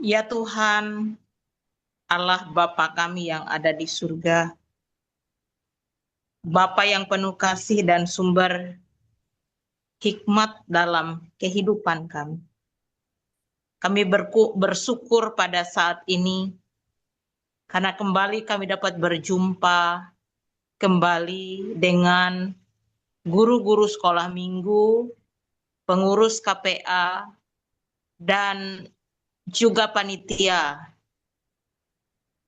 Ya Tuhan, Allah Bapa kami yang ada di surga, Bapa yang penuh kasih dan sumber hikmat dalam kehidupan kami. Kami bersyukur pada saat ini karena kembali kami dapat berjumpa kembali dengan guru-guru sekolah minggu, pengurus KPA, dan juga panitia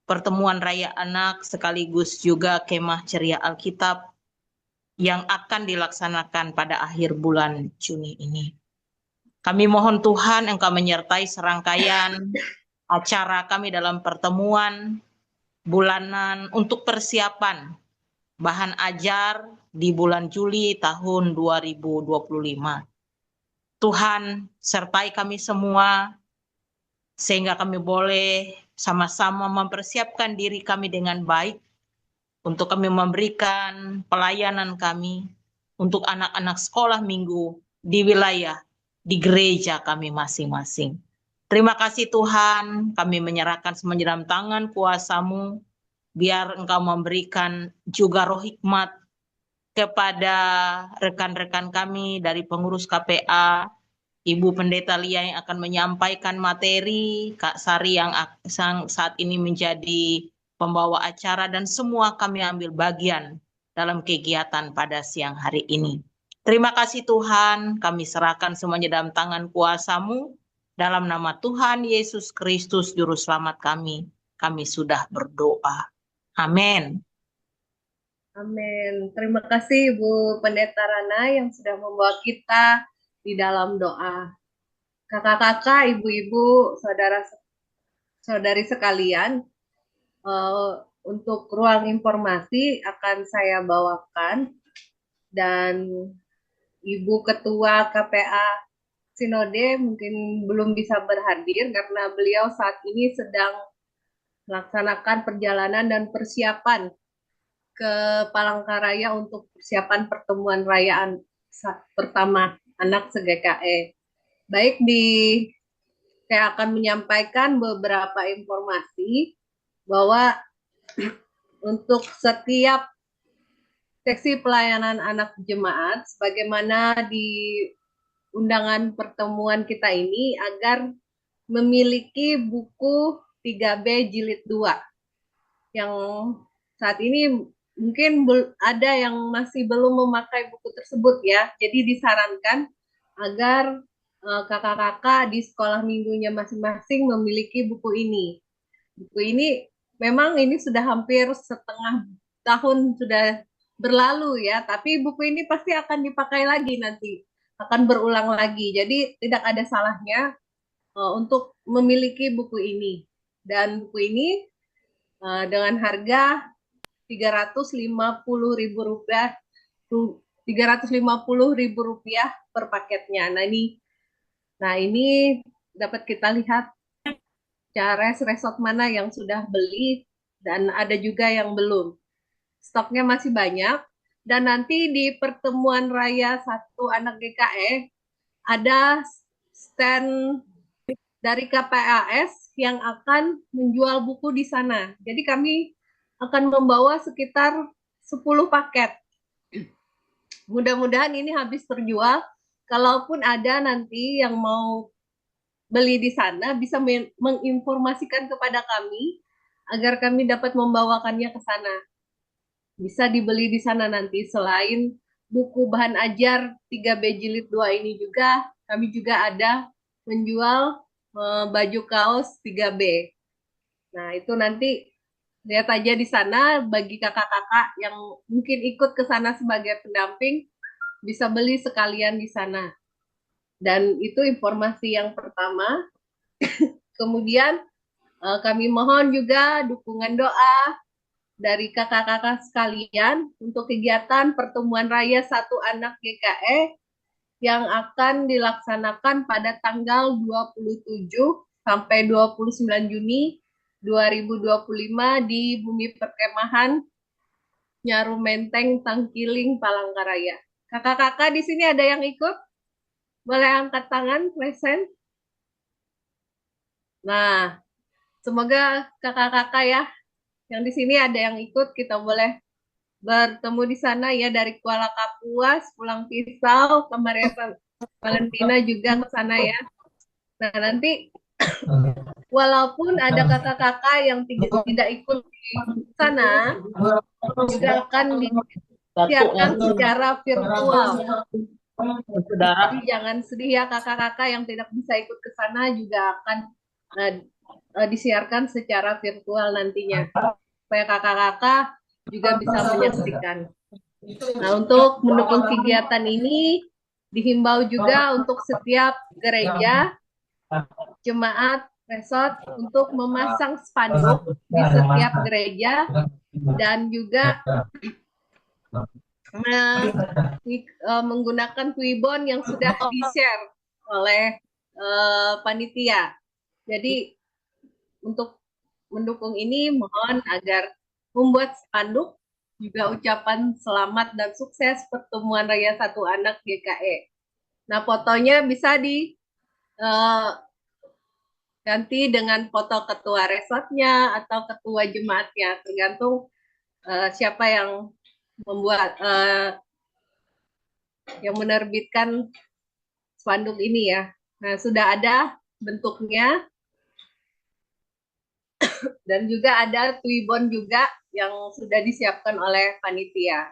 pertemuan Raya Anak sekaligus juga kemah ceria Alkitab yang akan dilaksanakan pada akhir bulan Juni ini. Kami mohon Tuhan Engkau menyertai serangkaian acara kami dalam pertemuan bulanan untuk persiapan bahan ajar di bulan Juli tahun 2025. Tuhan sertai kami semua sehingga kami boleh sama-sama mempersiapkan diri kami dengan baik untuk kami memberikan pelayanan kami untuk anak-anak sekolah minggu di wilayah, di gereja kami masing-masing. Terima kasih Tuhan, kami menyerahkan semenjam tangan kuasa-Mu, biar Engkau memberikan juga roh hikmat kepada rekan-rekan kami dari pengurus KPA, Ibu Pendeta Lia yang akan menyampaikan materi, Kak Sari yang saat ini menjadi pembawa acara, dan semua kami ambil bagian dalam kegiatan pada siang hari ini. Terima kasih Tuhan, kami serahkan semuanya dalam tangan kuasa-Mu, dalam nama Tuhan Yesus Kristus Juru Selamat kami sudah berdoa. Amin. Amin. Terima kasih Ibu Pendeta Rana yang sudah membawa kita di dalam doa. Kakak-kakak, ibu-ibu, saudara-saudari sekalian, untuk ruang informasi akan saya bawakan, dan Ibu Ketua KPA Sinode mungkin belum bisa berhadir karena beliau saat ini sedang melaksanakan perjalanan dan persiapan ke Palangkaraya untuk persiapan pertemuan rayaan pertama anak se-GKE. Baik, saya akan menyampaikan beberapa informasi bahwa untuk setiap seksi pelayanan anak jemaat, sebagaimana di undangan pertemuan kita ini, agar memiliki buku 3B jilid 2 yang saat ini mungkin ada yang masih belum memakai buku tersebut ya. Jadi disarankan agar kakak-kakak di sekolah minggunya masing-masing memiliki buku ini. Buku ini memang ini sudah hampir setengah tahun sudah berlalu ya, tapi buku ini pasti akan dipakai lagi nanti, akan berulang lagi. Jadi tidak ada salahnya untuk memiliki buku ini. Dan buku ini dengan harga Rp350.000 per paketnya. Nah ini dapat kita lihat cara resort mana yang sudah beli dan ada juga yang belum. Stoknya masih banyak, dan nanti di pertemuan raya 1 anak GKE ada stand dari KPAS yang akan menjual buku di sana. Jadi kami akan membawa sekitar 10 paket. Mudah-mudahan ini habis terjual. Kalaupun ada nanti yang mau beli di sana, bisa menginformasikan kepada kami agar kami dapat membawakannya ke sana. Bisa dibeli di sana nanti. Selain buku bahan ajar 3B jilid 2 ini juga, kami juga ada menjual baju kaos 3B. Nah, itu nanti lihat aja di sana. Bagi kakak-kakak yang mungkin ikut ke sana sebagai pendamping, bisa beli sekalian di sana. Dan itu informasi yang pertama. Kemudian kami mohon juga dukungan doa dari kakak-kakak sekalian untuk kegiatan pertemuan raya 1 anak GKE yang akan dilaksanakan pada tanggal 27 sampai 29 Juni 2025 di Bumi Perkemahan Nyaru Menteng, Tangkiling, Palangkaraya. Kakak-kakak di sini ada yang ikut? Boleh angkat tangan, present. Nah, semoga kakak-kakak ya yang di sini ada yang ikut, kita boleh bertemu di sana ya, dari Kuala Kapuas, Pulang Pisau, Maria Valentina juga ke sana ya. Nah, nanti walaupun ada kakak-kakak yang tidak ikut di sana, juga akan disiarkan secara virtual. Saudara, Jadi jangan sedih ya kakak-kakak yang tidak bisa ikut ke sana, juga akan disiarkan secara virtual nantinya, supaya kakak-kakak juga bisa menyaksikan. Nah, untuk mendukung kegiatan ini, dihimbau juga untuk setiap gereja, jemaat, resort untuk memasang spanduk di setiap gereja, dan juga menggunakan Twibbon yang sudah di-share oleh panitia. Jadi untuk mendukung ini, mohon agar membuat spanduk, juga ucapan selamat dan sukses pertemuan Raya Satu Anak GKE. Nah, fotonya bisa ganti dengan foto ketua resortnya atau ketua jemaatnya, tergantung siapa yang membuat yang menerbitkan spanduk ini ya. Nah, sudah ada bentuknya, dan juga ada Twibbon juga yang sudah disiapkan oleh panitia.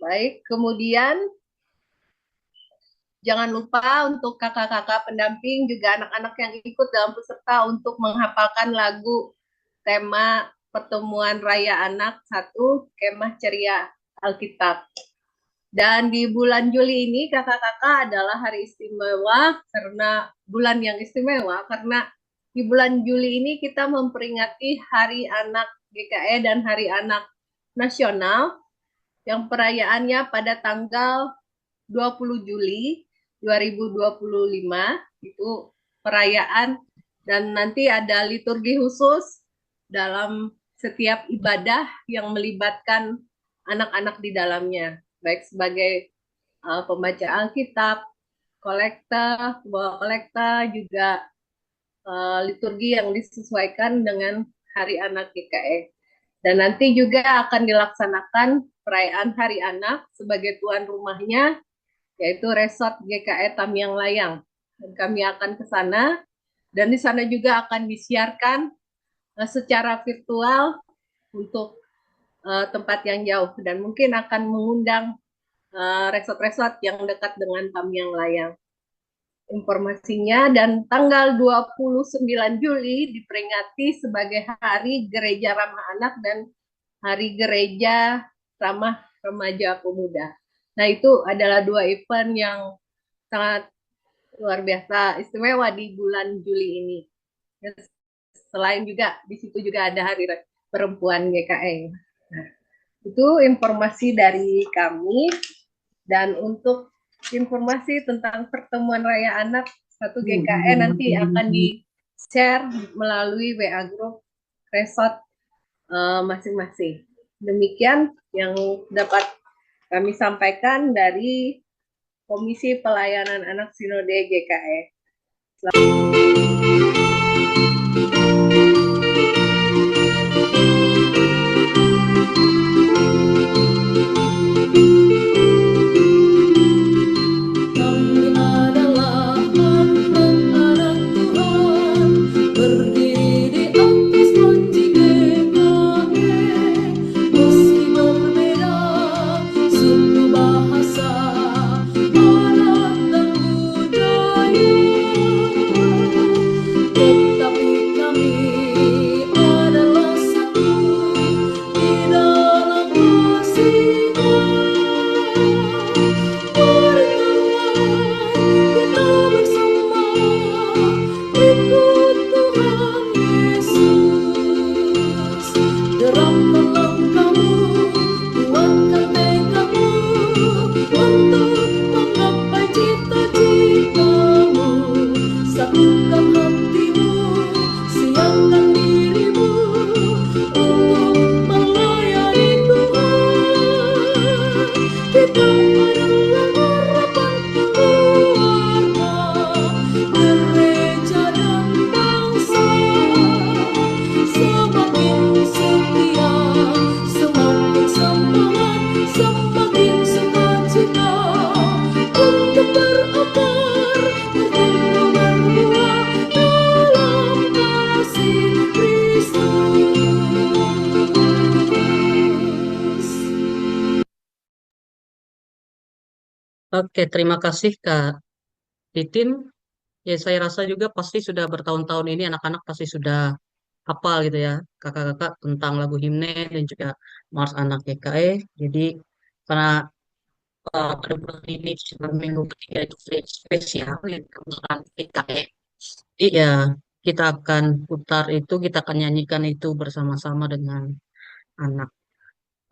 Baik, kemudian jangan lupa untuk kakak-kakak pendamping, juga anak-anak yang ikut dalam peserta, untuk menghafalkan lagu tema pertemuan Raya Anak 1, Kemah Ceria Alkitab. Dan di bulan Juli ini kakak-kakak adalah hari istimewa, karena bulan yang istimewa, karena di bulan Juli ini kita memperingati Hari Anak GKE dan Hari Anak Nasional, yang perayaannya pada tanggal 20 Juli 2025, itu perayaan, dan nanti ada liturgi khusus dalam setiap ibadah yang melibatkan anak-anak di dalamnya, baik sebagai pembaca Alkitab, kolekta, juga liturgi yang disesuaikan dengan Hari Anak GKE. Dan nanti juga akan dilaksanakan perayaan Hari Anak sebagai tuan rumahnya, yaitu Resort GKE Tamiang Layang. Dan kami akan ke sana, dan di sana juga akan disiarkan secara virtual untuk tempat yang jauh, dan mungkin akan mengundang resort-resort yang dekat dengan Tamiang Layang. Informasinya, dan tanggal 29 Juli diperingati sebagai Hari Gereja Ramah Anak dan Hari Gereja Ramah Remaja Pemuda. Nah, itu adalah dua event yang sangat luar biasa istimewa di bulan Juli ini. Selain juga di situ juga ada Hari Perempuan GKE. Nah, itu informasi dari kami. Dan untuk informasi tentang pertemuan Raya Anak 1 GKE nanti akan di-share melalui WA Group resort masing-masing. Demikian yang dapat kami sampaikan dari Komisi Pelayanan Anak Sinode GKE. Oke, terima kasih Kak Titin. Ya, saya rasa juga pasti sudah bertahun-tahun ini anak-anak pasti sudah hafal gitu ya, kakak-kakak tentang lagu himne dan juga Mars Anak GKE. Jadi karena pada bulan ini sudah minggu ketiga itu spesial yang tentang GKE. Jadi ya kita akan putar itu, kita akan nyanyikan itu bersama-sama dengan anak.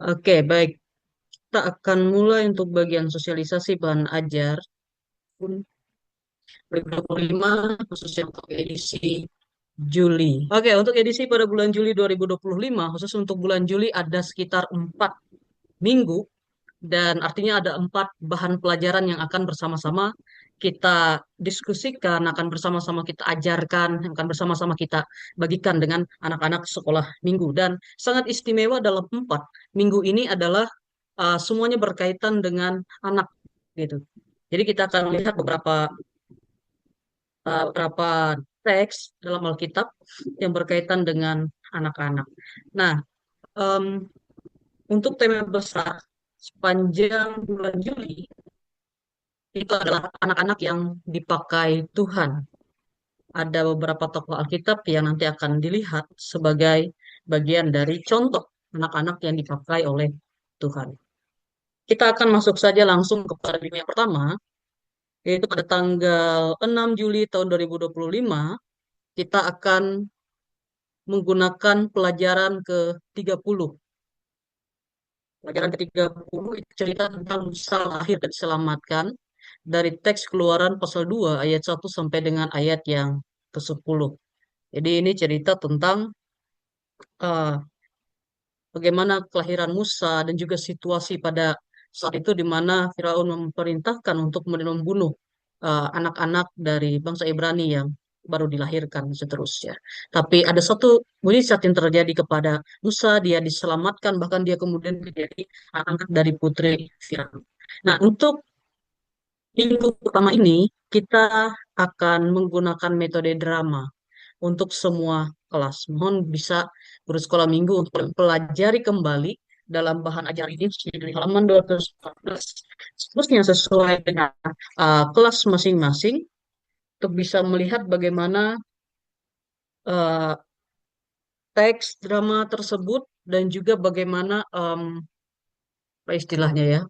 Oke, baik. Kita akan mulai untuk bagian sosialisasi bahan ajar. 2025 khususnya untuk edisi Juli. Oke, untuk edisi pada bulan Juli 2025, khusus untuk bulan Juli ada sekitar 4 minggu dan artinya ada 4 bahan pelajaran yang akan bersama-sama kita diskusikan, akan bersama-sama kita ajarkan, akan bersama-sama kita bagikan dengan anak-anak sekolah minggu. Dan sangat istimewa dalam 4 minggu ini adalah semuanya berkaitan dengan anak gitu. Jadi kita akan melihat beberapa teks dalam Alkitab yang berkaitan dengan anak-anak. Nah, em, untuk tema besar sepanjang bulan Juli itu adalah anak-anak yang dipakai Tuhan. Ada beberapa tokoh Alkitab yang nanti akan dilihat sebagai bagian dari contoh anak-anak yang dipakai oleh Tuhan. Kita akan masuk saja langsung kepada minggu yang pertama, yaitu pada tanggal 6 Juli tahun 2025, kita akan menggunakan pelajaran ke-30. Pelajaran ke-30 itu cerita tentang Musa lahir dan diselamatkan dari teks Keluaran pasal 2 ayat 1 sampai dengan ayat yang ke-10. Jadi ini cerita tentang uh, bagaimana kelahiran Musa dan juga situasi pada saat itu di mana Firaun memerintahkan untuk kemudian membunuh anak-anak dari bangsa Ibrani yang baru dilahirkan dan seterusnya. Tapi ada satu mujizat yang terjadi kepada Musa, dia diselamatkan bahkan dia kemudian menjadi anak dari putri Firaun. Nah, untuk minggu pertama ini kita akan menggunakan metode drama untuk semua kelas. Mohon bisa guru sekolah minggu untuk mempelajari kembali dalam bahan ajar ini di halaman 214. Seterusnya sesuai dengan kelas masing-masing untuk bisa melihat bagaimana uh, teks drama tersebut dan juga bagaimana apa istilahnya ya,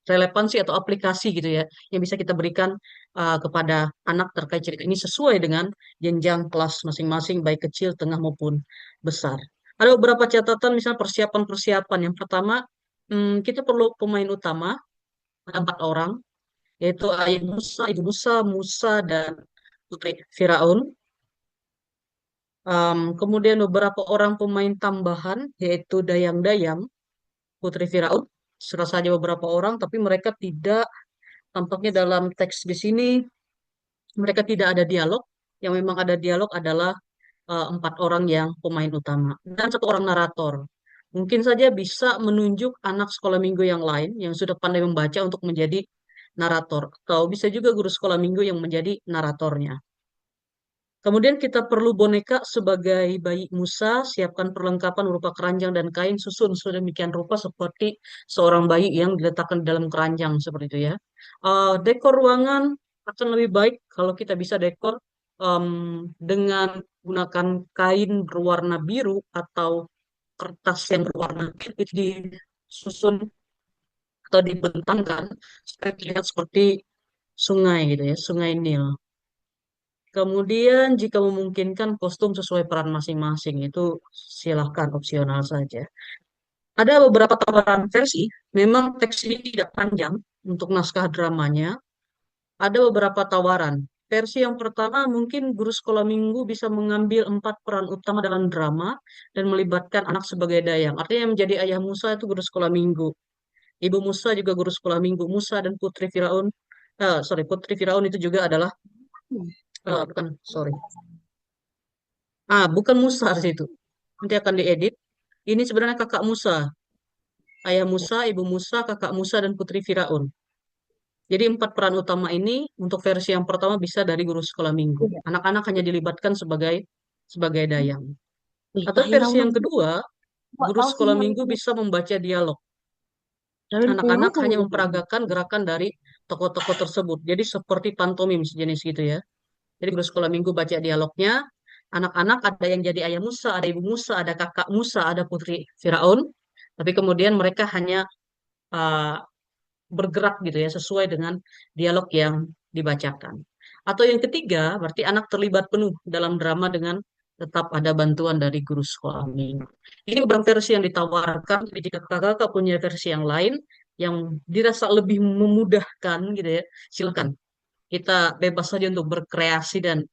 relevansi atau aplikasi gitu ya yang bisa kita berikan kepada anak terkait cerita ini sesuai dengan jenjang kelas masing-masing baik kecil, tengah maupun besar. Ada beberapa catatan misalnya persiapan-persiapan. Yang pertama, kita perlu pemain utama, ada 4 orang, yaitu ayah Musa, ibu Musa, Musa dan putri Firaun. Kemudian beberapa orang pemain tambahan, yaitu dayang-dayang, putri Firaun. Serta saja beberapa orang, tapi mereka tidak tampaknya dalam teks di sini mereka tidak ada dialog. Yang memang ada dialog adalah 4 orang yang pemain utama dan 1 orang narator. Mungkin saja bisa menunjuk anak sekolah minggu yang lain yang sudah pandai membaca untuk menjadi narator, atau bisa juga guru sekolah minggu yang menjadi naratornya. Kemudian kita perlu boneka sebagai bayi Musa, siapkan perlengkapan berupa keranjang dan kain, susun sedemikian rupa seperti seorang bayi yang diletakkan di dalam keranjang seperti itu ya. Dekor ruangan akan lebih baik kalau kita bisa dekor em, dengan gunakan kain berwarna biru atau kertas yang berwarna biru itu disusun atau dibentangkan supaya terlihat seperti sungai gitu ya, sungai Nil. Kemudian jika memungkinkan kostum sesuai peran masing-masing itu silahkan opsional saja. Ada beberapa tawaran versi, memang teks ini tidak panjang untuk naskah dramanya. Ada beberapa tawaran. Versi yang pertama mungkin guru sekolah minggu bisa mengambil 4 peran utama dalam drama dan melibatkan anak sebagai dayang. Artinya yang menjadi ayah Musa itu guru sekolah minggu. Ibu Musa juga guru sekolah minggu. Musa dan Putri Firaun, Putri Firaun itu juga adalah, bukan, sorry. Bukan Musa di situ. Nanti akan diedit. Ini sebenarnya kakak Musa. Ayah Musa, ibu Musa, kakak Musa, dan putri Firaun. Jadi 4 peran utama ini untuk versi yang pertama bisa dari guru sekolah minggu. Anak-anak hanya dilibatkan sebagai dayang. Atau versi yang kedua, guru sekolah minggu bisa membaca dialog. Anak-anak hanya memperagakan gerakan dari tokoh-tokoh tersebut. Jadi seperti pantomim sejenis gitu ya. Jadi guru sekolah minggu baca dialognya, anak-anak ada yang jadi ayah Musa, ada ibu Musa, ada kakak Musa, ada putri Firaun. Tapi kemudian mereka hanya uh, bergerak gitu ya sesuai dengan dialog yang dibacakan. Atau yang ketiga, berarti anak terlibat penuh dalam drama dengan tetap ada bantuan dari guru sekolah minggu. Ini beberapa versi yang ditawarkan. Jadi jika kakak punya versi yang lain yang dirasa lebih memudahkan gitu ya, silakan. Kita bebas saja untuk berkreasi dan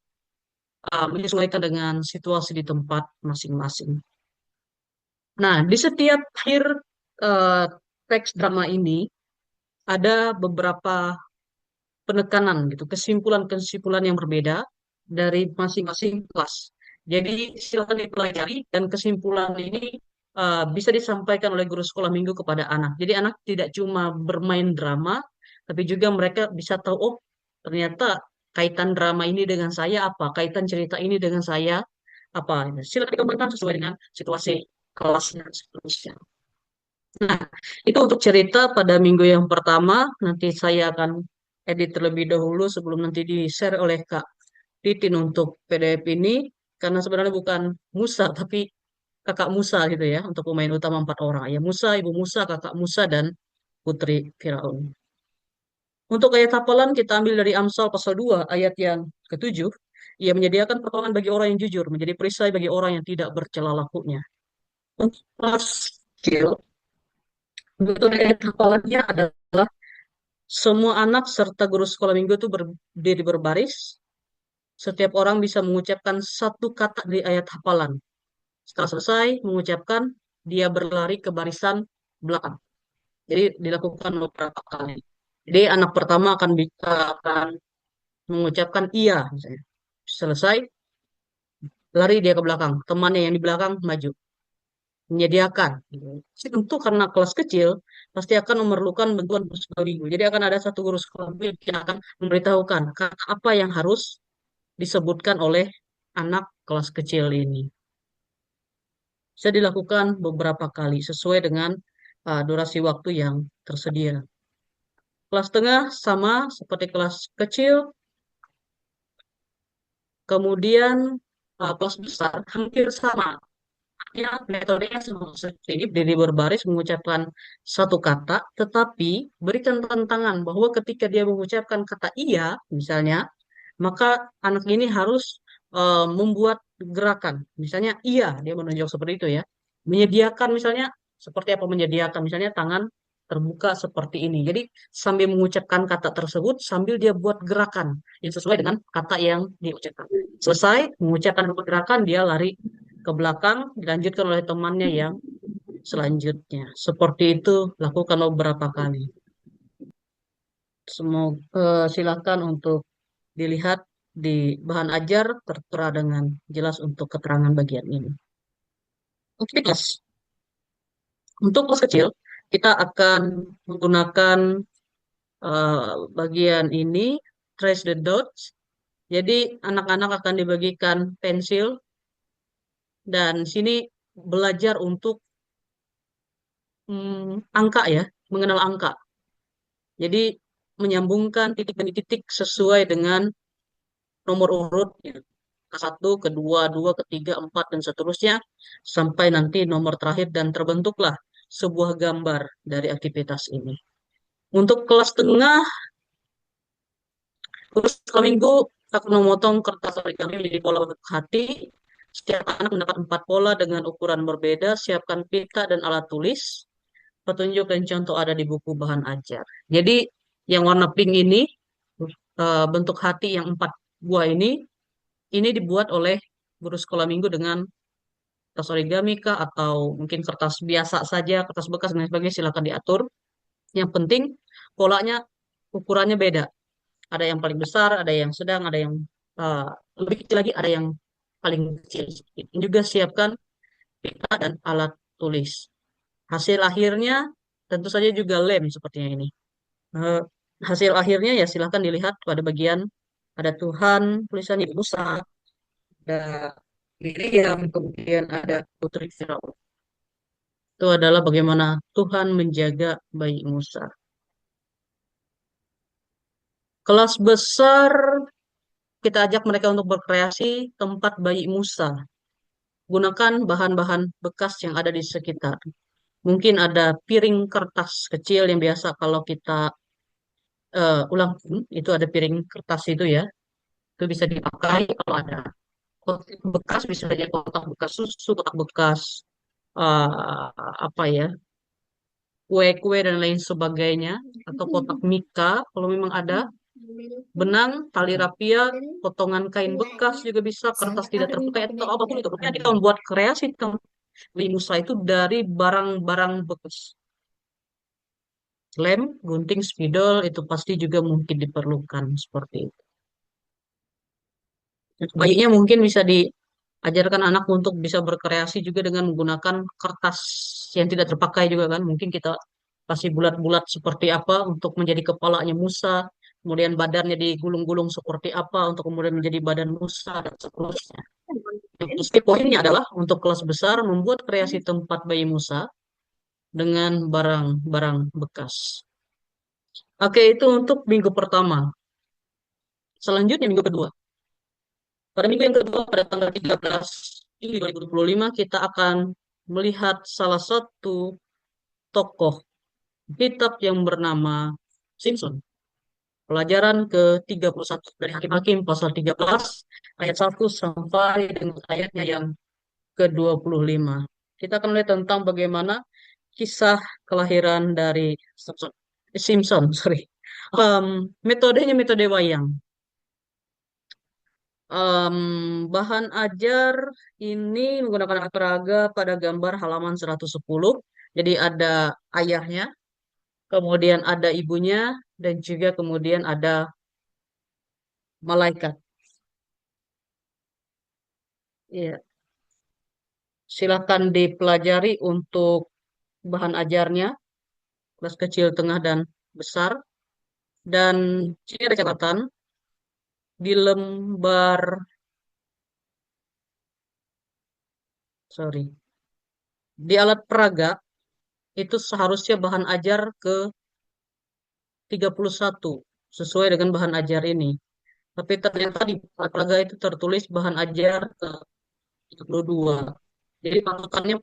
menyesuaikan dengan situasi di tempat masing-masing. Nah, di setiap akhir uh, teks drama ini ada beberapa penekanan gitu, kesimpulan-kesimpulan yang berbeda dari masing-masing kelas. Jadi silakan dipelajari dan kesimpulan ini bisa disampaikan oleh guru sekolah minggu kepada anak. Jadi anak tidak cuma bermain drama, tapi juga mereka bisa tahu, oh ternyata kaitan drama ini dengan saya apa, kaitan cerita ini dengan saya apa. Silakan dikembangkan sesuai dengan situasi kelas dan seterusnya. Nah, itu untuk cerita pada minggu yang pertama. Nanti saya akan edit terlebih dahulu sebelum nanti di-share oleh Kak Titin untuk PDF ini. Karena sebenarnya bukan Musa, tapi kakak Musa gitu ya. Untuk pemain utama 4 orang. Ayah Musa, ibu Musa, kakak Musa, dan putri Firaun. Untuk ayat hafalan kita ambil dari Amsal pasal 2 ayat yang ke-7. Ia menyediakan pertolongan bagi orang yang jujur, menjadi perisai bagi orang yang tidak bercela lakunya. Untuk kelas kecil, untuk ayat hafalannya adalah semua anak serta guru sekolah minggu itu berdiri berbaris. Setiap orang bisa mengucapkan satu kata di ayat hafalan. Setelah selesai mengucapkan, dia berlari ke barisan belakang. Jadi dilakukan beberapa kali. Jadi anak pertama akan mengucapkan iya, misalnya. Selesai, lari dia ke belakang. Temannya yang di belakang maju. Menyediakan. Jadi tentu karena kelas kecil pasti akan memerlukan bantuan guru sekolah minggu. Jadi akan ada satu guru sekolah minggu yang akan memberitahukan kata apa yang harus disebutkan oleh anak kelas kecil ini. Bisa dilakukan beberapa kali sesuai dengan durasi waktu yang tersedia. Kelas tengah sama seperti kelas kecil, kemudian kelas besar hampir sama. Ya, metodenya sama seperti ini, berdiri berbaris mengucapkan satu kata, tetapi berikan tantangan bahwa ketika dia mengucapkan kata iya, misalnya, maka anak ini harus membuat gerakan. Misalnya iya, dia menunjuk seperti itu ya. Menyediakan misalnya, seperti apa menyediakan? Misalnya tangan terbuka seperti ini. Jadi sambil mengucapkan kata tersebut, sambil dia buat gerakan yang sesuai dengan kata yang diucapkan. Selesai mengucapkan gerakan, dia lari ke belakang, dilanjutkan oleh temannya yang selanjutnya. Seperti itu, lakukan beberapa kali. Semoga silakan untuk dilihat di bahan ajar tertera dengan jelas untuk keterangan bagian ini. Oke, kelas. Untuk kelas kecil, kita akan menggunakan bagian ini, trace the dots. Jadi anak-anak akan dibagikan pensil dan sini belajar untuk angka ya, mengenal angka. Jadi menyambungkan titik demi titik sesuai dengan nomor urut ya. Ke-1, kedua, dua, ketiga, 4, dan seterusnya sampai nanti nomor terakhir dan terbentuklah sebuah gambar dari aktivitas ini. Untuk kelas tengah, terus seminggu akan memotong kertas origami menjadi pola bentuk hati. Setiap anak mendapat 4 pola dengan ukuran berbeda. Siapkan pita dan alat tulis. Petunjuk dan contoh ada di buku bahan ajar. Jadi yang warna pink ini, bentuk hati yang 4 buah ini dibuat oleh guru sekolah minggu dengan kertas origami kah atau mungkin kertas biasa saja, kertas bekas dan lain sebagainya silakan diatur. Yang penting polanya ukurannya beda. Ada yang paling besar, ada yang sedang, ada yang uh, lebih kecil lagi, ada yang paling kecil. Ini juga siapkan pita dan alat tulis. Hasil akhirnya tentu saja juga lem sepertinya ini. Eh, Hasil akhirnya ya silahkan dilihat pada bagian ada Tuhan, tulisan Ibu Musa, ada Miriam, kemudian ada Putri Firaun. Itu adalah bagaimana Tuhan menjaga bayi Musa. Kelas besar kita ajak mereka untuk berkreasi tempat bayi Musa. Gunakan bahan-bahan bekas yang ada di sekitar. Mungkin ada piring kertas kecil yang biasa kalau kita ulang tahun, itu ada piring kertas itu ya. Itu bisa dipakai kalau ada kotak bekas, bisa saja kotak bekas susu, kotak bekas apa ya, kue-kue dan lain sebagainya, atau kotak mika kalau memang ada, benang, tali rapia, potongan kain bekas juga bisa, kertas tidak terpakai atau apapun itu. Pokoknya kita membuat kreasi Musa itu dari barang-barang bekas. Lem, gunting, spidol itu pasti juga mungkin diperlukan seperti itu. Bayinya mungkin bisa diajarkan anak untuk bisa berkreasi juga dengan menggunakan kertas yang tidak terpakai juga kan. Mungkin kita kasih bulat-bulat seperti apa untuk menjadi kepalanya Musa, kemudian badannya digulung-gulung seperti apa untuk kemudian menjadi badan Musa dan seterusnya. Yang pasti poinnya adalah untuk kelas besar membuat kreasi tempat bayi Musa dengan barang-barang bekas. Oke, itu untuk minggu pertama. Selanjutnya minggu kedua. Pada minggu yang kedua, pada tanggal 13 Juli 2025, kita akan melihat salah satu tokoh kitab yang bernama Simpson. Pelajaran ke-31 dari Hakim-Hakim pasal 13 ayat 1 sampai dengan ayatnya yang ke-25. Kita akan melihat tentang bagaimana kisah kelahiran dari Simpson, sorry. Metodenya metode wayang. Bahan ajar ini menggunakan alat peraga pada gambar halaman 110. Jadi ada ayahnya, kemudian ada ibunya, dan juga kemudian ada malaikat. Ya, silakan dipelajari untuk bahan ajarnya, kelas kecil, tengah, dan besar. Dan sini ada catatan di lembar, sorry, di alat peraga itu seharusnya bahan ajar ke 31 sesuai dengan bahan ajar ini. Tapi ternyata di alat peraga itu tertulis bahan ajar ke 32. Jadi patokannya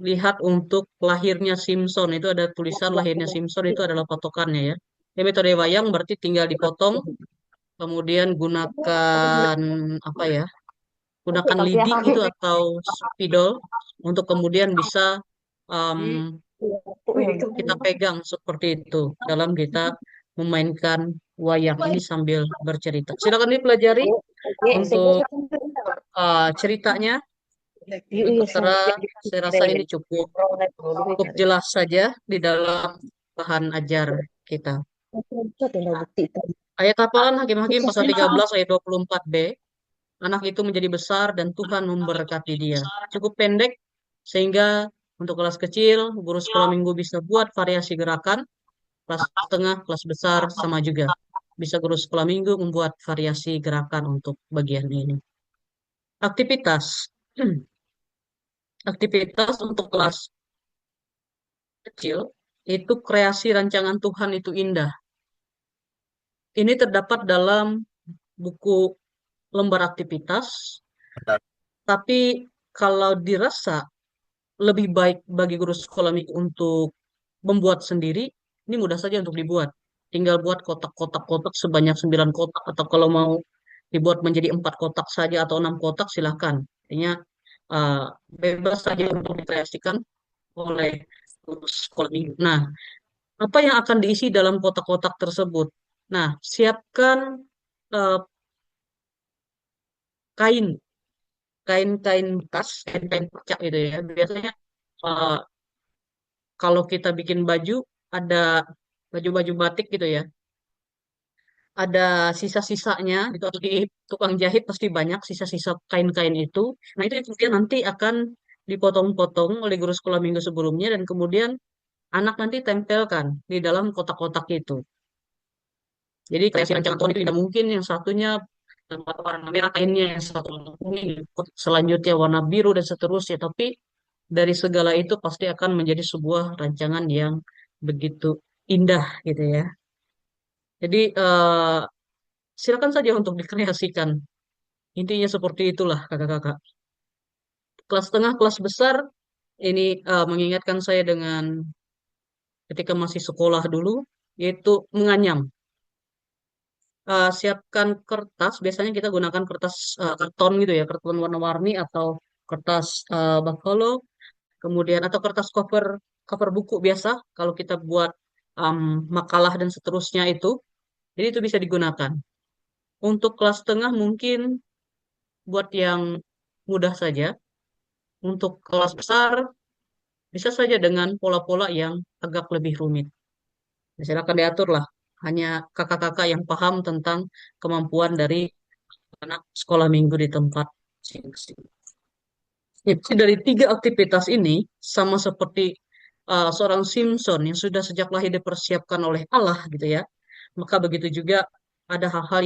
lihat untuk lahirnya Simpson itu ada tulisan lahirnya Simpson itu adalah patokannya ya. Ini metode wayang berarti tinggal dipotong, kemudian gunakan apa ya? Gunakan lidik itu atau spidol untuk kemudian bisa um, kita pegang seperti itu dalam kita memainkan wayang ini sambil bercerita. Silakan dipelajari untuk ceritanya. Saya rasa ini cukup jelas saja di dalam bahan ajar kita. Ayat hafalan Hakim-Hakim pasal 13 ayat 24b. Anak itu menjadi besar dan Tuhan memberkati dia. Cukup pendek sehingga untuk kelas kecil, guru sekolah minggu bisa buat variasi gerakan. Kelas tengah, kelas besar sama juga. Bisa guru sekolah minggu membuat variasi gerakan untuk bagian ini. Aktivitas. Aktivitas untuk kelas kecil itu kreasi rancangan Tuhan itu indah. Ini terdapat dalam buku lembar aktivitas, tapi kalau dirasa lebih baik bagi guru sekolah minggu untuk membuat sendiri, ini mudah saja untuk dibuat. Tinggal buat kotak-kotak sebanyak 9 kotak, atau kalau mau dibuat menjadi 4 kotak saja atau 6 kotak, silahkan. Artinya uh, bebas saja untuk dikreasikan oleh guru sekolah minggu. Nah, apa yang akan diisi dalam kotak-kotak tersebut? Nah, siapkan uh, kain, kain-kain bekas, kain-kain percak gitu ya. Biasanya uh, kalau kita bikin baju, ada baju-baju batik gitu ya. Ada sisa-sisanya, itu atau di tukang jahit pasti banyak sisa-sisa kain-kain itu. Nah, itu kemudian nanti akan dipotong-potong oleh guru sekolah minggu sebelumnya dan kemudian anak nanti tempelkan di dalam kotak-kotak itu. Jadi kreasi rancangan Tuhan itu tidak mungkin yang satunya warna merah kainnya, yang satu warna kuning, selanjutnya warna biru dan seterusnya. Tapi dari segala itu pasti akan menjadi sebuah rancangan yang begitu indah gitu ya. Jadi silakan saja untuk dikreasikan. Intinya seperti itulah kakak-kakak. Kelas tengah, kelas besar ini mengingatkan saya dengan ketika masih sekolah dulu, yaitu menganyam. Siapkan kertas, biasanya kita gunakan kertas karton gitu ya, karton warna-warni atau kertas buffalo, kemudian atau kertas cover cover buku biasa kalau kita buat um, makalah dan seterusnya itu, jadi itu bisa digunakan. Untuk kelas tengah mungkin buat yang mudah saja. Untuk kelas besar bisa saja dengan pola-pola yang agak lebih rumit. Silakan diatur lah. Hanya kakak-kakak yang paham tentang kemampuan dari anak sekolah minggu di tempat masing-masing. Jadi dari tiga aktivitas ini sama seperti seorang Simpson yang sudah sejak lahir dipersiapkan oleh Allah gitu ya. Maka begitu juga ada hal-hal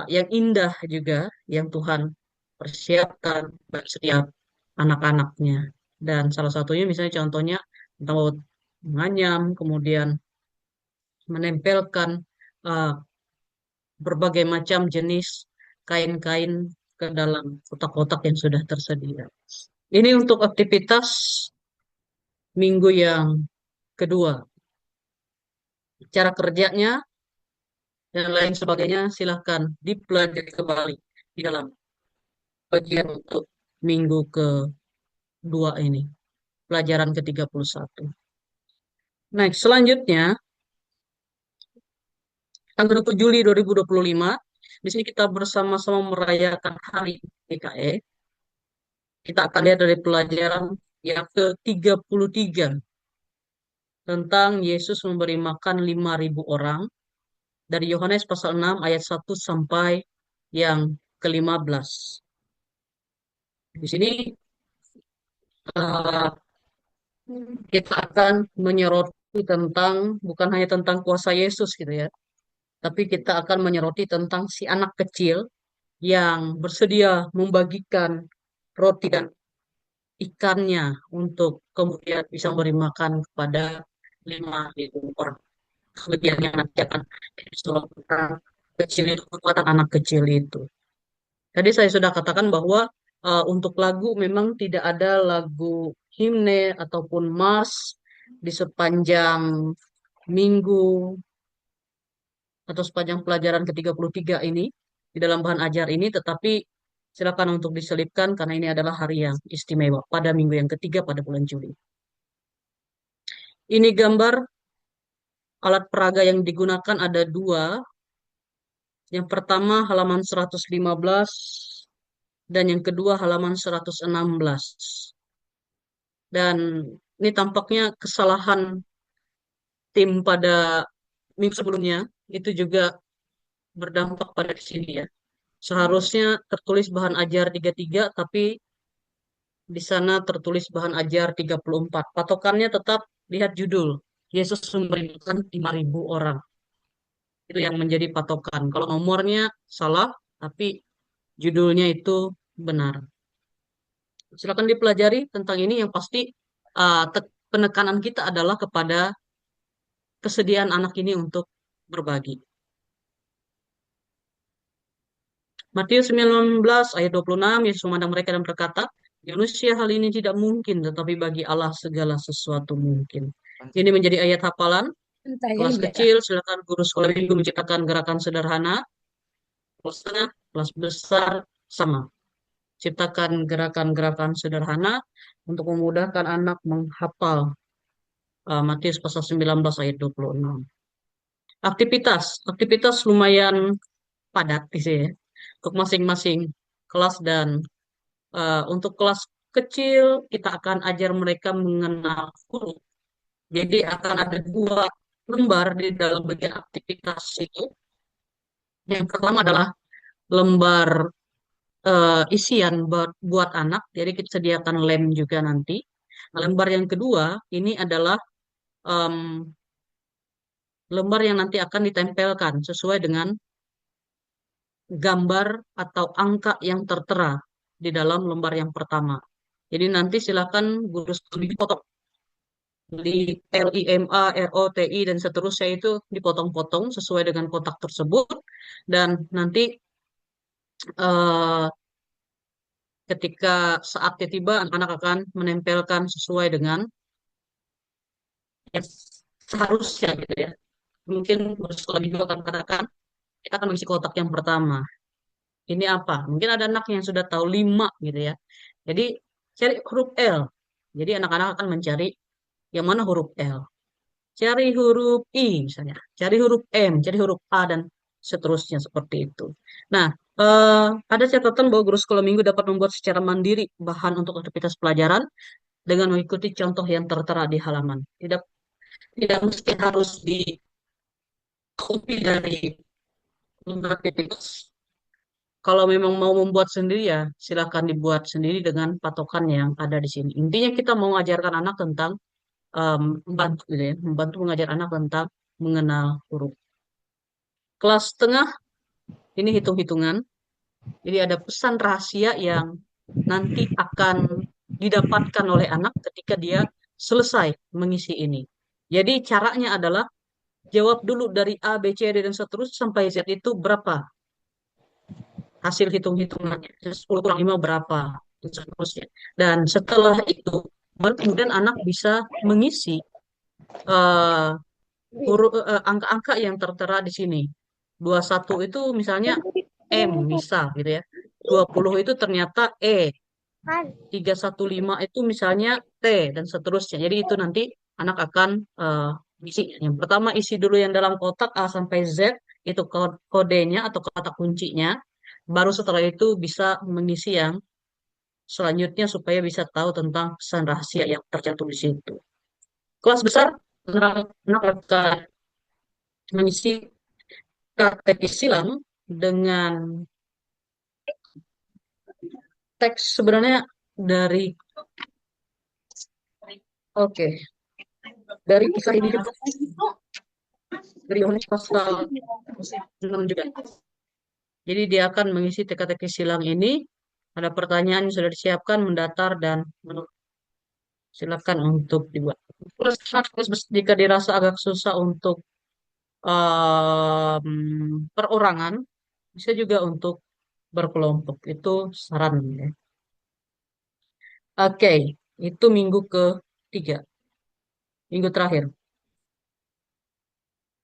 yang indah juga yang Tuhan persiapkan bagi setiap anak-anaknya. Dan salah satunya misalnya contohnya tentang menganyam, kemudian menempelkan uh, berbagai macam jenis kain-kain ke dalam kotak-kotak yang sudah tersedia. Ini untuk aktivitas minggu yang kedua. Cara kerjanya dan lain sebagainya silahkan dipelajari kembali di dalam bagian untuk minggu kedua ini, pelajaran ke-31. Next, selanjutnya, tanggal 1 Juli 2025, di sini kita bersama-sama merayakan Hari PKE. Kita akan lihat dari pelajaran yang ke-33 tentang Yesus memberi makan 5.000 orang dari Yohanes pasal 6 ayat 1 sampai yang ke-15. Di sini uh, kita akan menyoroti tentang bukan hanya tentang kuasa Yesus gitu ya, tapi kita akan menyoroti tentang si anak kecil yang bersedia membagikan roti dan ikannya untuk kemudian bisa beri makan kepada 5.000 orang. Kelebihannya nanti akan tentang kecil itu, kekuatan anak kecil itu. Tadi saya sudah katakan bahwa untuk lagu memang tidak ada lagu himne ataupun mars di sepanjang minggu atau sepanjang pelajaran ke-33 ini di dalam bahan ajar ini, tetapi silakan untuk diselipkan karena ini adalah hari yang istimewa pada minggu yang ketiga pada bulan Juli. Ini gambar alat peraga yang digunakan ada dua. Yang pertama halaman 115 dan yang kedua halaman 116. Dan ini tampaknya kesalahan tim pada minggu sebelumnya itu juga berdampak pada di sini ya. Seharusnya tertulis bahan ajar 33 tapi di sana tertulis bahan ajar 34. Patokannya tetap lihat judul. Yesus memberikan 5.000 orang. Itu yang menjadi patokan. Kalau nomornya salah, tapi judulnya itu benar. Silakan dipelajari tentang ini. Yang pasti penekanan kita adalah kepada kesediaan anak ini untuk berbagi. Matius 19 ayat 26, Yesus memandang mereka dan berkata, di manusia hal ini tidak mungkin, tetapi bagi Allah segala sesuatu mungkin. Ini menjadi ayat hafalan. Kelas kecil, silakan guru sekolah minggu menciptakan gerakan sederhana. Kelas tengah, kelas besar, sama. Ciptakan gerakan-gerakan sederhana untuk memudahkan anak menghafal Matius pasal 19 ayat 26. Aktivitas lumayan padat sih ya, untuk masing-masing kelas dan untuk kelas kecil kita akan ajar mereka mengenal huruf. Jadi akan ada dua lembar di dalam bagian aktivitas itu. Yang pertama adalah lembar isian buat anak, jadi kita sediakan lem juga nanti. Nah, lembar yang kedua ini adalah em, lembar yang nanti akan ditempelkan sesuai dengan gambar atau angka yang tertera di dalam lembar yang pertama. Jadi nanti silakan guru studi potong LIMA, ROTI, dan seterusnya itu dipotong-potong sesuai dengan kotak tersebut. Dan nanti eh, ketika saatnya tiba, anak-anak akan menempelkan sesuai dengan yang seharusnya gitu ya. Mungkin sekolah juga akan katakan, kita akan mengisi kotak yang pertama. Ini apa? Mungkin ada anak yang sudah tahu 5 gitu ya. Jadi cari huruf L. Jadi anak-anak akan mencari yang mana huruf L. Cari huruf I misalnya. Cari huruf M, cari huruf A, dan seterusnya seperti itu. Nah, ada catatan bahwa guru sekolah minggu dapat membuat secara mandiri bahan untuk aktivitas pelajaran dengan mengikuti contoh yang tertera di halaman. Tidak tidak mesti harus di copy dari lembar aktivitas. Kalau memang mau membuat sendiri ya silakan dibuat sendiri dengan patokan yang ada di sini. Intinya kita mau mengajarkan anak tentang membantu gitu ya, membantu mengajar anak tentang mengenal huruf. Kelas tengah ini hitung-hitungan. Jadi ada pesan rahasia yang nanti akan didapatkan oleh anak ketika dia selesai mengisi ini. Jadi caranya adalah jawab dulu dari A, B, C, D, dan seterusnya sampai Z itu berapa hasil hitung-hitungannya. 10 kurang 5 berapa, dan seterusnya. Dan setelah itu, baru kemudian anak bisa mengisi eh, angka-angka yang tertera di sini. 21 itu misalnya M, misal gitu ya. 20 itu ternyata E. 315 itu misalnya T, dan seterusnya. Jadi itu nanti anak akan isi. Yang pertama isi dulu yang dalam kotak A sampai Z, itu kodenya atau kata kuncinya. Baru setelah itu bisa mengisi yang selanjutnya supaya bisa tahu tentang pesan rahasia yang tercantum di situ. Kelas besar, anak akan mengisi katekis silang dengan teks sebenarnya dari oke dari kisah ini juga, dari Yohanes pasal 6 juga. Jadi dia akan mengisi teka-teki silang ini. Ada pertanyaan yang sudah disiapkan, mendatar, dan silakan untuk dibuat. Plus jika dirasa agak susah untuk perorangan, bisa juga untuk berkelompok. Itu saran ya. Oke, itu minggu ketiga, minggu terakhir.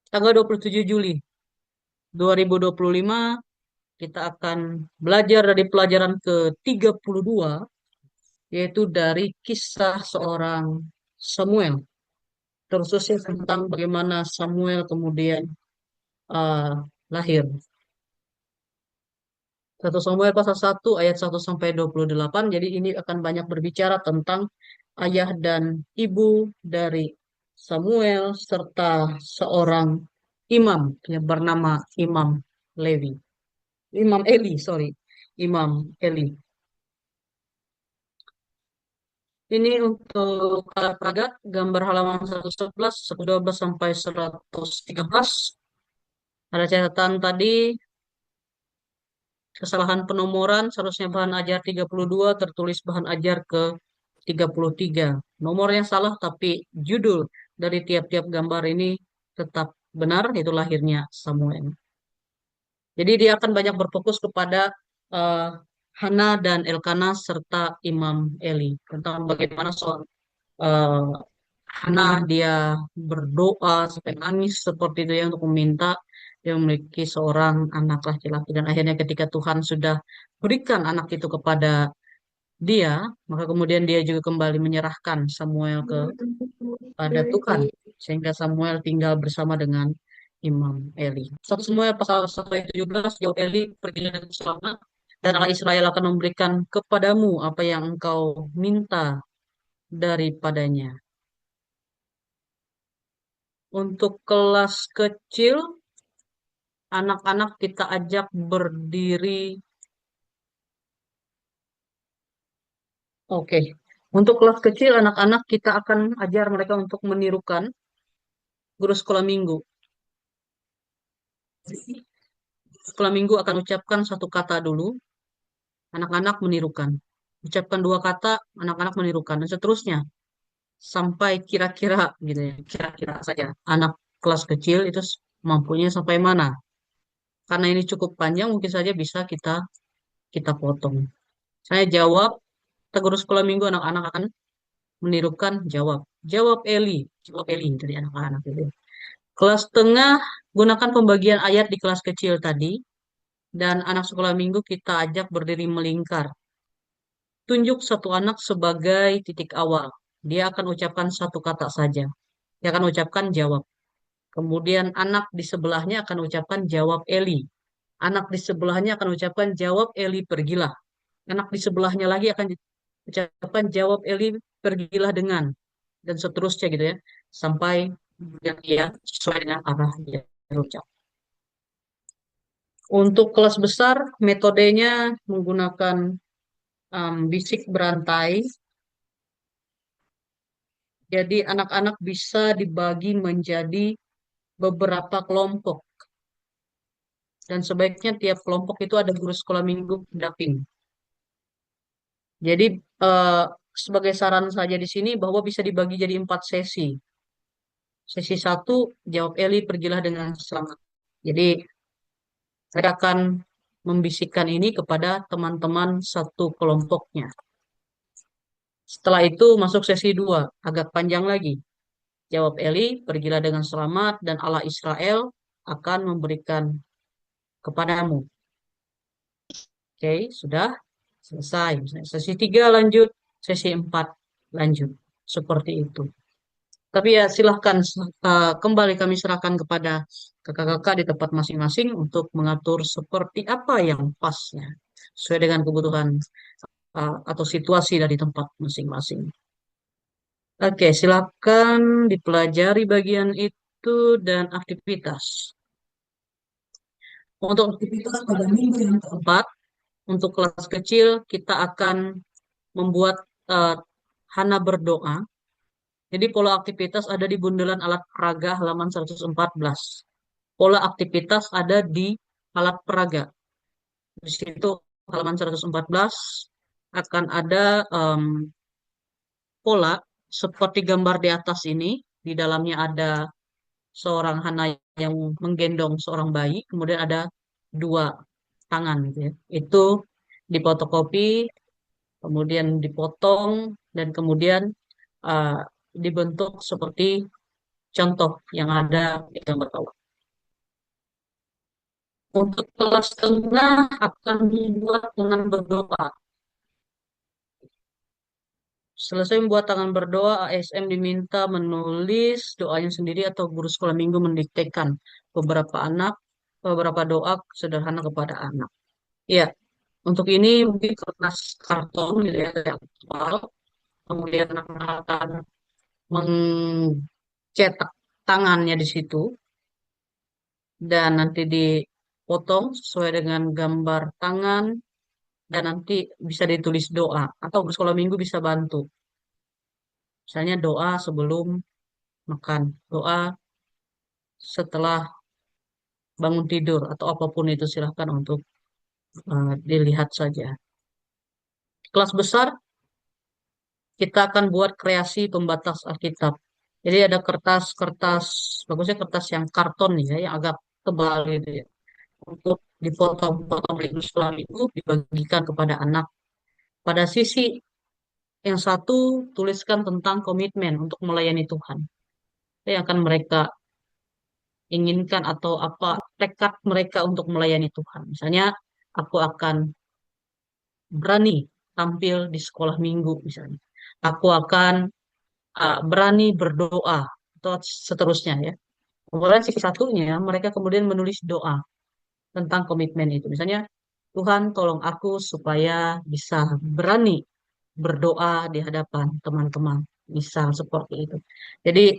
Tanggal 27 Juli 2025 kita akan belajar dari pelajaran ke-32, yaitu dari kisah seorang Samuel, terususnya tentang bagaimana Samuel kemudian uh, lahir. 1 Samuel pasal 1 ayat 1 sampai 28. Jadi ini akan banyak berbicara tentang ayah dan ibu dari Samuel serta seorang imam yang bernama Imam Levi. Imam Eli, sorry. Imam Eli. Ini untuk praga gambar halaman 111, 112 sampai 113. Ada catatan tadi, kesalahan penomoran, seharusnya bahan ajar 32, tertulis bahan ajar ke 33. Nomornya salah, tapi judul dari tiap-tiap gambar ini tetap benar, yaitu lahirnya Samuel. Jadi dia akan banyak berfokus kepada eh, Hana dan Elkana serta Imam Eli tentang bagaimana soal eh, Hana dia berdoa sampai nangis seperti itu ya untuk meminta dia memiliki seorang anak laki-laki, dan akhirnya ketika Tuhan sudah berikan anak itu kepada dia, maka kemudian dia juga kembali menyerahkan Samuel kepada Tuhan sehingga Samuel tinggal bersama dengan Imam Eli. 1 Samuel pasal 1 ayat 17, jawab Eli, pergilah dengan selamat, dan Allah Israel akan memberikan kepadamu apa yang engkau minta daripadanya. Untuk kelas kecil, anak-anak kita ajak berdiri. Oke. Untuk kelas kecil, anak-anak kita akan ajar mereka untuk menirukan guru sekolah minggu. Sekolah minggu akan ucapkan satu kata dulu, anak-anak menirukan. Ucapkan 2 kata, anak-anak menirukan, dan seterusnya. sampai kira-kira gitu ya, kira-kira saja anak kelas kecil itu mampunya sampai mana. Karena ini cukup panjang, mungkin saja bisa kita kita potong. Saya jawab, kita guru sekolah minggu anak-anak akan menirukan jawab. Jawab Eli dari anak-anak itu. Kelas tengah gunakan pembagian ayat di kelas kecil tadi dan anak sekolah minggu kita ajak berdiri melingkar. Tunjuk satu anak sebagai titik awal. Dia akan ucapkan satu kata saja. Dia akan ucapkan jawab. Kemudian anak di sebelahnya akan ucapkan jawab Eli. Anak di sebelahnya akan ucapkan jawab Eli pergilah. Anak di sebelahnya lagi akan ucapkan jawab Eli pergilah dengan. Dan seterusnya gitu ya. Sampai yang dia sesuai dengan arah dia berucap. Untuk kelas besar, metodenya menggunakan bisik berantai. Jadi anak-anak bisa dibagi menjadi beberapa kelompok. Dan sebaiknya tiap kelompok itu ada guru sekolah minggu pendamping. Jadi eh, sebagai saran saja di sini bahwa bisa dibagi jadi 4 sesi. Sesi satu, jawab Eli pergilah dengan selamat. Jadi saya akan membisikkan ini kepada teman-teman satu kelompoknya. Setelah itu masuk sesi 2, agak panjang lagi. Jawab Eli, pergilah dengan selamat dan Allah Israel akan memberikan kepadamu. Oke, sudah selesai. Sesi 3 lanjut, sesi 4 lanjut. Seperti itu. Tapi ya silahkan kembali kami serahkan kepada kakak-kakak di tempat masing-masing untuk mengatur seperti apa yang pasnya. Sesuai dengan kebutuhan atau situasi dari tempat masing-masing. Oke, silakan dipelajari bagian itu dan aktivitas. Untuk aktivitas pada minggu yang keempat, untuk kelas kecil kita akan membuat uh, Hana berdoa. Jadi pola aktivitas ada di bundelan alat peraga halaman 114. Pola aktivitas ada di alat peraga. Di situ halaman 114 akan ada pola seperti gambar di atas ini. Di dalamnya ada seorang Hana yang menggendong seorang bayi, kemudian ada 2 tangan gitu ya. Itu difotokopi, kemudian dipotong, dan kemudian uh, dibentuk seperti contoh yang ada di gambar bawah. Untuk kelas tengah akan membuat tangan berdoa. Selesai membuat tangan berdoa, ASM diminta menulis doanya sendiri atau guru sekolah minggu mendiktekan beberapa doa sederhana kepada anak. Ya, untuk ini mungkin kertas karton gitu ya, yang tebal. Kemudian anak akan mencetak tangannya di situ dan nanti dipotong sesuai dengan gambar tangan dan nanti bisa ditulis doa atau guru sekolah minggu bisa bantu. Misalnya doa sebelum makan, doa setelah bangun tidur atau apapun itu silahkan untuk dilihat saja. Kelas besar kita akan buat kreasi pembatas Alkitab. Jadi ada kertas-kertas, bagusnya kertas yang karton ya, yang agak tebal gitu ya. Untuk dipotong-potong dari sekolah itu dibagikan kepada anak. Pada sisi yang satu tuliskan tentang komitmen untuk melayani Tuhan. Itu yang akan mereka inginkan atau apa tekad mereka untuk melayani Tuhan. Misalnya aku akan berani tampil di sekolah minggu misalnya. Aku akan berani berdoa atau seterusnya ya. Kemudian sisi satunya mereka kemudian menulis doa tentang komitmen itu. Misalnya Tuhan tolong aku supaya bisa berani berdoa di hadapan teman-teman. Misal seperti itu. Jadi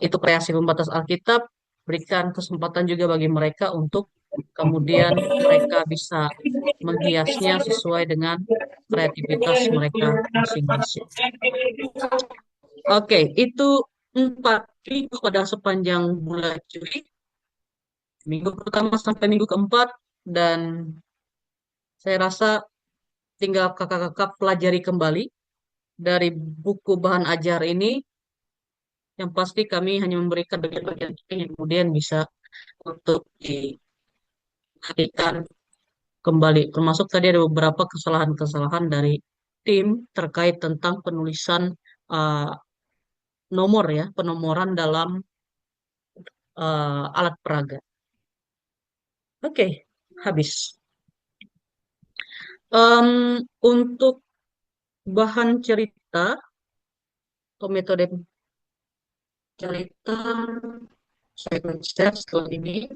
itu kreasi pembatas Alkitab, berikan kesempatan juga bagi mereka untuk kemudian mereka bisa menghiasnya sesuai dengan kreativitas mereka masing-masing. Oke, itu 4 minggu pada sepanjang bulan Juli, minggu pertama sampai minggu keempat, dan saya rasa tinggal kakak-kakak pelajari kembali dari buku bahan ajar ini, yang pasti kami hanya memberikan bagian-bagian yang kemudian bisa untuk diperhatikan kembali. Termasuk tadi ada beberapa kesalahan-kesalahan dari tim terkait tentang penulisan uh, nomor ya, penomoran dalam alat peraga. Oke, habis. Untuk bahan cerita atau metode cerita, saya akan share setelah ini.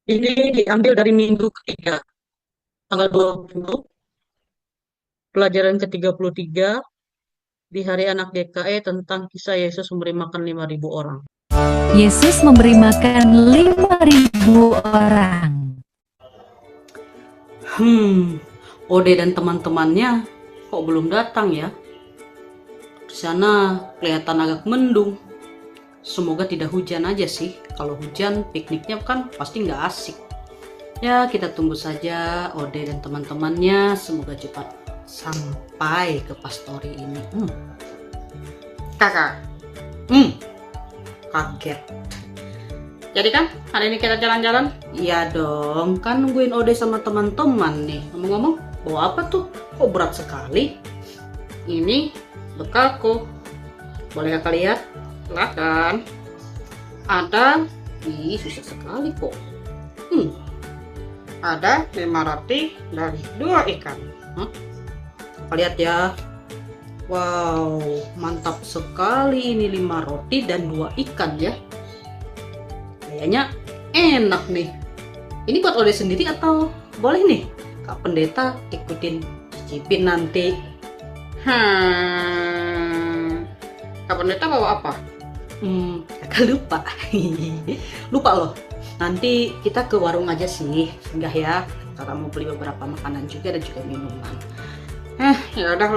Ini diambil dari minggu ketiga, tanggal 20, pelajaran ke-33 di Hari Anak GKE tentang kisah Yesus memberi makan 5.000 orang. Yesus memberi makan 5.000 orang. Ode dan teman-temannya kok belum datang ya? Di sana kelihatan agak mendung. Semoga tidak hujan aja sih. Kalau hujan, pikniknya kan pasti nggak asik. Ya, kita tunggu saja Ode dan teman-temannya. Semoga cepat sampai ke pastori ini. Kakak, kaget. Jadi kan hari ini kita jalan-jalan? Iya dong, kan nungguin Ode sama teman-teman nih. Ngomong-ngomong, bawa apa tuh? Kok berat sekali? Ini bekalku. Boleh kakak lihat? Silakan. Ada, susah sekali kok. Ada 5 roti dan 2 ikan. Kakak lihat ya. Wow, mantap sekali ini 5 roti dan 2 ikan ya. Kayaknya enak nih. Ini buat Ode sendiri atau boleh nih Kak Pendeta ikutin cicipin nanti? Kak Pendeta bawa apa? Kakak lupa. Lupa loh. Nanti kita ke warung aja sih, singgah ya. Kakak mau beli beberapa makanan juga dan juga minuman. Ya udah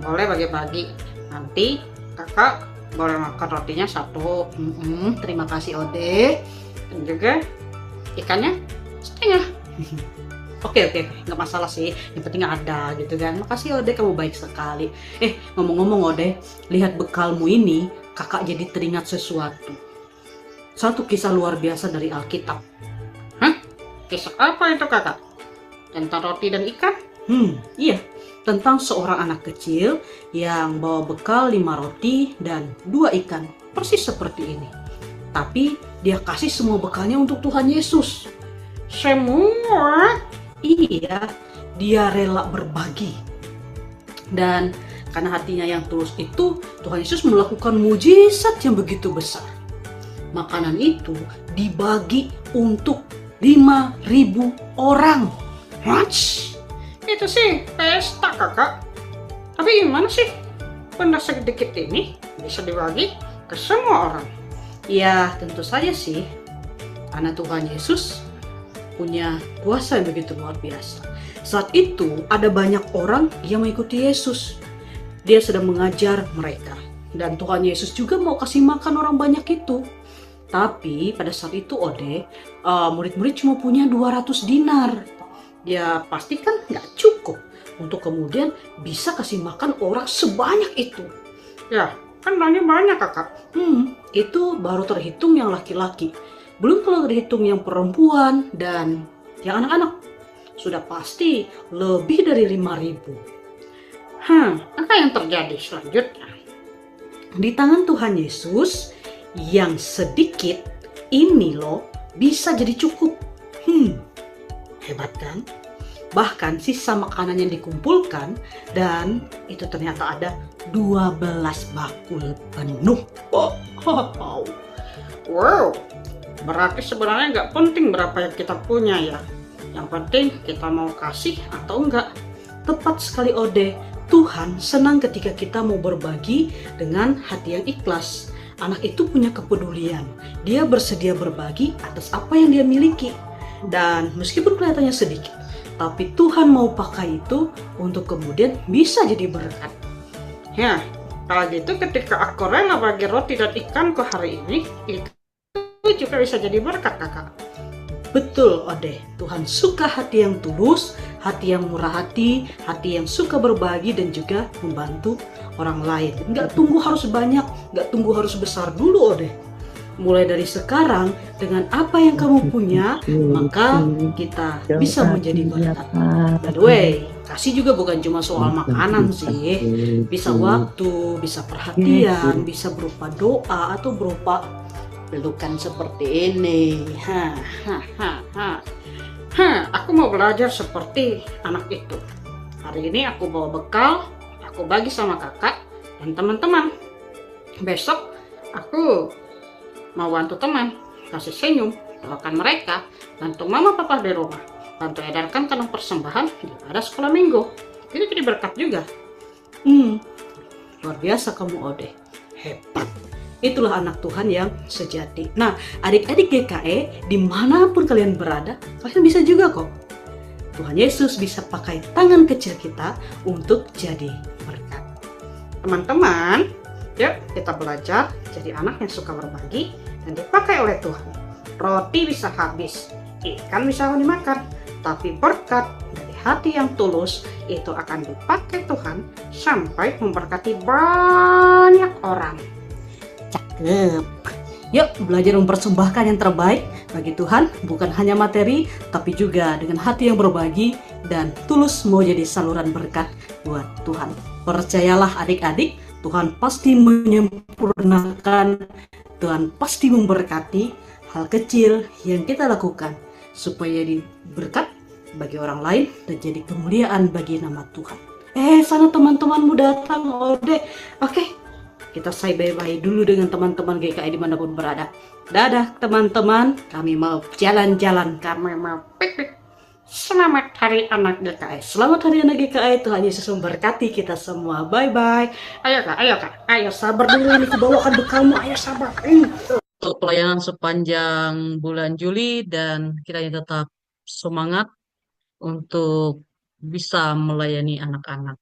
boleh bagi-bagi. Nanti kakak boleh makan rotinya 1. Terima kasih Ode. Dan juga ikannya setengah. Oke, nggak masalah sih. Yang penting ada gitu kan. Makasih Ode, kamu baik sekali. Ngomong-ngomong Ode, lihat bekalmu ini, kakak jadi teringat sesuatu. Satu kisah luar biasa dari Alkitab. Kisah apa itu kakak? Tentang roti dan ikan? Iya. Tentang seorang anak kecil yang bawa bekal 5 roti dan 2 ikan. Persis seperti ini. Tapi dia kasih semua bekalnya untuk Tuhan Yesus. Semua? Iya, dia rela berbagi. Dan karena hatinya yang tulus itu, Tuhan Yesus melakukan mujizat yang begitu besar. Makanan itu dibagi untuk 5.000 orang. Itu sih pesta kakak. Tapi gimana sih benda sedikit ini bisa dibagi ke semua orang? Ya tentu saja sih, karena Tuhan Yesus punya kuasa yang begitu luar biasa. Saat itu ada banyak orang yang mengikuti Yesus. Dia sedang mengajar mereka. Dan Tuhan Yesus juga mau kasih makan orang banyak itu. Tapi pada saat itu Ode, murid-murid cuma punya 200 dinar. Ya pasti kan nggak cukup untuk kemudian bisa kasih makan orang sebanyak itu. Ya kan banyak kakak. Itu baru terhitung yang laki-laki. Belum kalau terhitung yang perempuan dan yang anak-anak. Sudah pasti lebih dari 5.000. Apa yang terjadi selanjutnya? Di tangan Tuhan Yesus, yang sedikit ini loh bisa jadi cukup. Hebat kan? Bahkan sisa makanan yang dikumpulkan dan itu ternyata ada 12 bakul penuh. Wow, berarti sebenarnya nggak penting berapa yang kita punya ya. Yang penting kita mau kasih atau enggak. Tepat sekali Ode, Tuhan senang ketika kita mau berbagi dengan hati yang ikhlas. Anak itu punya kepedulian. Dia bersedia berbagi atas apa yang dia miliki. Dan meskipun kelihatannya sedikit, tapi Tuhan mau pakai itu untuk kemudian bisa jadi berkat. Ya, kalau gitu ketika aku rela bagi roti dan ikan ke hari ini, itu juga bisa jadi berkat kakak. Betul, Ode. Tuhan suka hati yang tulus, hati yang murah hati yang suka berbagi dan juga membantu orang lain. Nggak tunggu harus banyak, nggak tunggu harus besar dulu, Ode. Mulai dari sekarang, dengan apa yang kamu punya, maka kita bisa menjadi berkat. By the way, kasih juga bukan cuma soal makanan sih. Bisa waktu, bisa perhatian, bisa berupa doa, atau berupa pelukan seperti ini. Aku mau belajar seperti anak itu. Hari ini aku bawa bekal, aku bagi sama kakak dan teman-teman. Besok aku mau bantu teman, kasih senyum, doakan mereka, bantu mama papa di rumah, bantu edarkan kantong persembahan pada sekolah minggu. Itu jadi berkat juga. Luar biasa kamu, Ode. Hebat. Itulah anak Tuhan yang sejati. Nah, adik-adik GKE, dimanapun kalian berada, kalian bisa juga kok. Tuhan Yesus bisa pakai tangan kecil kita untuk jadi berkat. Teman-teman, yuk kita belajar jadi anak yang suka berbagi dan dipakai oleh Tuhan. Roti bisa habis, ikan bisa dimakan, tapi berkat dari hati yang tulus itu akan dipakai Tuhan sampai memberkati banyak orang. Cakep. Yuk belajar mempersembahkan yang terbaik bagi Tuhan, bukan hanya materi, tapi juga dengan hati yang berbagi dan tulus mau jadi saluran berkat buat Tuhan. Percayalah adik-adik, Tuhan pasti menyempurnakan, Tuhan pasti memberkati hal kecil yang kita lakukan supaya jadi berkat bagi orang lain dan jadi kemuliaan bagi nama Tuhan. Sana teman-temanmu datang, Ode. Oke, kita say bye-bye dulu dengan teman-teman GKI dimanapun berada. Dadah teman-teman, kami mau jalan-jalan, kami mau piknik. Selamat Hari Anak GKI. Selamat Hari Anak GKI. Tuhan Yesus memberkati kita semua. Bye-bye. Ayo kak. Ayo sabar dulu, ini kebawakan bekalmu. Ayo sabar. Untuk pelayanan sepanjang bulan Juli, dan kiranya tetap semangat untuk bisa melayani anak-anak.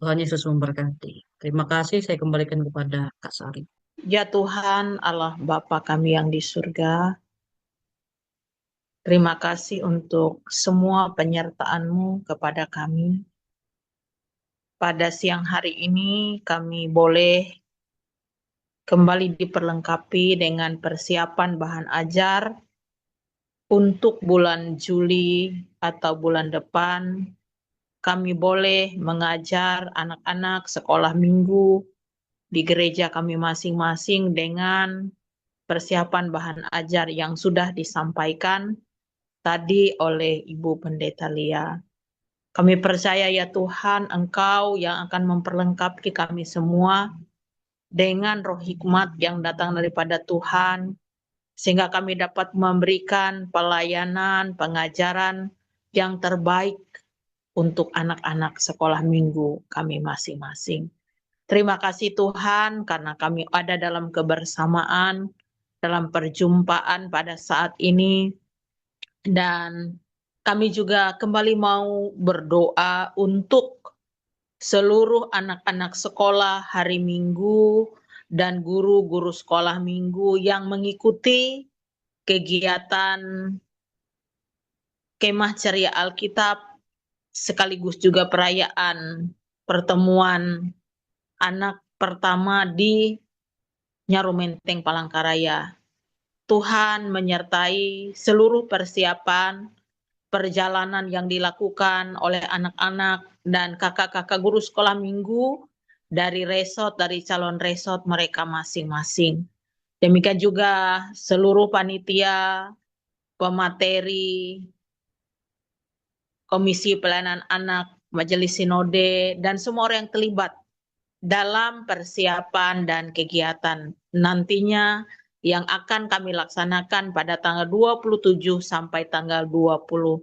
Tuhan Yesus memberkati. Terima kasih, saya kembalikan kepada Kak Sari. Ya Tuhan Allah Bapa kami yang di surga, terima kasih untuk semua penyertaan-Mu kepada kami. Pada siang hari ini kami boleh kembali diperlengkapi dengan persiapan bahan ajar untuk bulan Juli atau bulan depan. Kami boleh mengajar anak-anak sekolah minggu di gereja kami masing-masing dengan persiapan bahan ajar yang sudah disampaikan tadi oleh Ibu Pendeta Lia. Kami percaya ya Tuhan, Engkau yang akan memperlengkapi kami semua dengan roh hikmat yang datang daripada Tuhan, sehingga kami dapat memberikan pelayanan, pengajaran yang terbaik untuk anak-anak sekolah minggu kami masing-masing. Terima kasih Tuhan karena kami ada dalam kebersamaan, dalam perjumpaan pada saat ini, dan kami juga kembali mau berdoa untuk seluruh anak-anak sekolah hari Minggu dan guru-guru sekolah Minggu yang mengikuti kegiatan Kemah Ceria Alkitab sekaligus juga perayaan pertemuan anak pertama di Nyarumenteng Palangkaraya. Tuhan menyertai seluruh persiapan perjalanan yang dilakukan oleh anak-anak dan kakak-kakak guru sekolah minggu dari calon resort mereka masing-masing. Demikian juga seluruh panitia, pemateri, komisi pelayanan anak, majelis sinode, dan semua orang yang terlibat dalam persiapan dan kegiatan nantinya yang akan kami laksanakan pada tanggal 27 sampai tanggal 29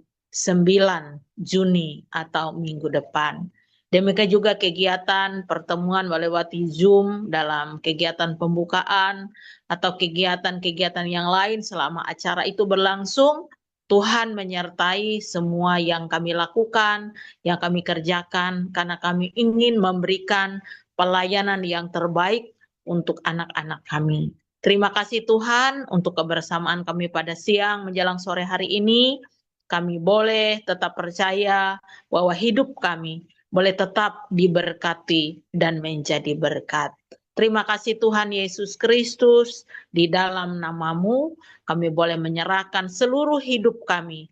Juni atau minggu depan. Demikian juga kegiatan pertemuan melewati Zoom dalam kegiatan pembukaan atau kegiatan-kegiatan yang lain selama acara itu berlangsung. Tuhan menyertai semua yang kami lakukan, yang kami kerjakan, karena kami ingin memberikan pelayanan yang terbaik untuk anak-anak kami. Terima kasih Tuhan untuk kebersamaan kami pada siang menjelang sore hari ini. Kami boleh tetap percaya bahwa hidup kami boleh tetap diberkati dan menjadi berkat. Terima kasih Tuhan Yesus Kristus, di dalam nama-Mu kami boleh menyerahkan seluruh hidup kami,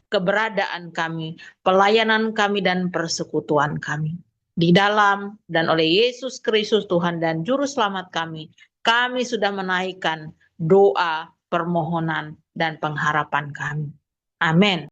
keberadaan kami, pelayanan kami, dan persekutuan kami. Di dalam dan oleh Yesus Kristus Tuhan dan Juru Selamat kami sudah menaikkan doa, permohonan, dan pengharapan kami. Amin.